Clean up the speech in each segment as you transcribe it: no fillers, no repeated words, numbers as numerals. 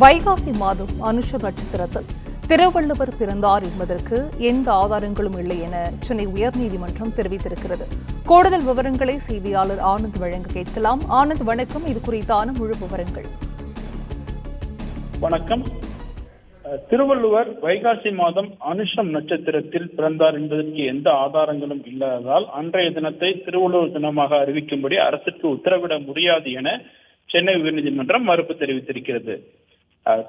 வைகாசி மாதம் அனுஷ நட்சத்திரத்தில் திருவள்ளுவர் பிறந்தார் என்பதற்கு எந்த ஆதாரங்களும் இல்லை என சென்னை உயர்நீதிமன்றம் தெரிவித்திருக்கிறது. கூடுதல் விவரங்களை செய்தியாளர் ஆனந்த் வழங்க கேட்கலாம். ஆனந்த், வணக்கம். இது குறித்தான முழு விவரங்கள். வணக்கம். திருவள்ளுவர் வைகாசி மாதம் அனுஷம் நட்சத்திரத்தில் பிறந்தார் என்பதற்கு எந்த ஆதாரங்களும் இல்லாததால் அன்றைய தினத்தை திருவள்ளுவர் தினமாக அறிவிக்கும்படி அரசுக்கு உத்தரவிட முடியாது என சென்னை உயர்நீதிமன்றம் மறுப்பு தெரிவித்திருக்கிறது.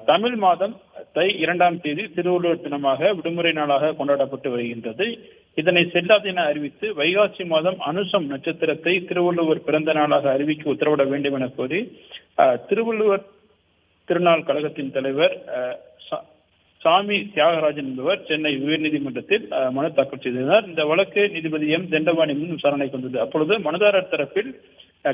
தமிழ் மாதம் தை 2ஆம் தேதி திருவள்ளுவர் தினமாக விடுமுறை நாளாக கொண்டாடப்பட்டு வருகின்றது. இதனை செல்லாது என அறிவித்து வைகாசி மாதம் அனுஷம் நட்சத்திரத்தை திருவள்ளுவர் பிறந்த நாளாக அறிவிக்க உத்தரவிட வேண்டும் என கோரி திருவள்ளுவர் திருநாள் கழகத்தின் தலைவர் சாமி தியாகராஜன் என்பவர் சென்னை உயர்நீதிமன்றத்தில் மனு தாக்கல் செய்திருந்தார். இந்த வழக்கு நீதிபதி எம் தண்டபாணி முன் விசாரணைக்கு வந்தது. அப்பொழுது மனுதாரர் தரப்பில்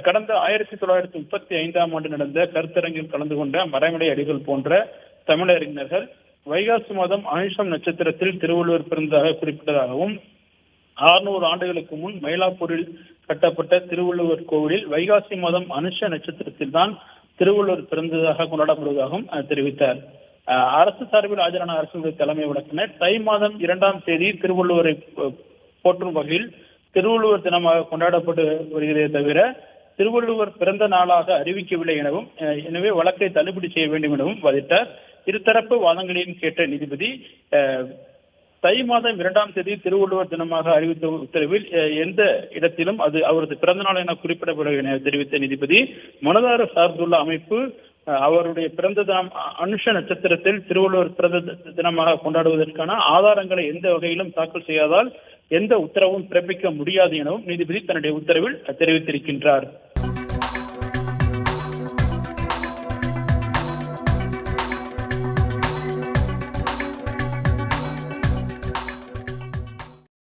கடந்த 1935ஆம் ஆண்டு நடந்த கருத்தரங்கில் கலந்து கொண்ட மறைமலை அடிகள் போன்ற தமிழறிஞர்கள் வைகாசி மாதம் அனுஷம் நட்சத்திரத்தில் திருவள்ளுவர் பிறந்ததாக குறிப்பிட்டதாகவும் 600 ஆண்டுகளுக்கு முன் மயிலாப்பூரில் கட்டப்பட்ட திருவள்ளுவர் கோவிலில் வைகாசி மாதம் அனுஷ நட்சத்திரத்தில் தான் திருவள்ளுவர் பிறந்ததாக கொண்டாடப்படுவதாகவும் தெரிவித்தார். அரசு சார்பில் ஆஜரான அரசுடைய தலைமை வழக்கினர் தை மாதம் 2ஆம் தேதி திருவள்ளுவரை போற்றும் வகையில் திருவள்ளுவர் தினமாக கொண்டாடப்பட்டு வருகிறதே தவிர திருவள்ளுவர் பிறந்த நாளாக அறிவிக்கவில்லை எனவும், எனவே வழக்கை தள்ளுபடி செய்ய வேண்டும் எனவும் வாதிட்டார். இருதரப்பு வாதங்களையும் கேட்ட நீதிபதி தை மாதம் 2ஆம் தேதி திருவள்ளுவர் தினமாக அறிவித்த உத்தரவில் எந்த இடத்திலும் அது அவரது பிறந்த நாள் என குறிப்பிடப்படவில்லை என தெரிவித்த நீதிபதி மனுதாரர் சார்ந்துள்ள அமைப்பு அவருடைய பிறந்த தினம் அனுஷ நட்சத்திரத்தில் திருவள்ளுவர் பிறந்த தினமாக கொண்டாடுவதற்கான ஆதாரங்களை எந்த வகையிலும் தாக்கல் செய்யாதால் எந்த உத்தரவும் பிறப்பிக்க முடியாது எனவும் நீதிபதி தன்னுடைய உத்தரவில் தெரிவித்திருக்கின்றார்.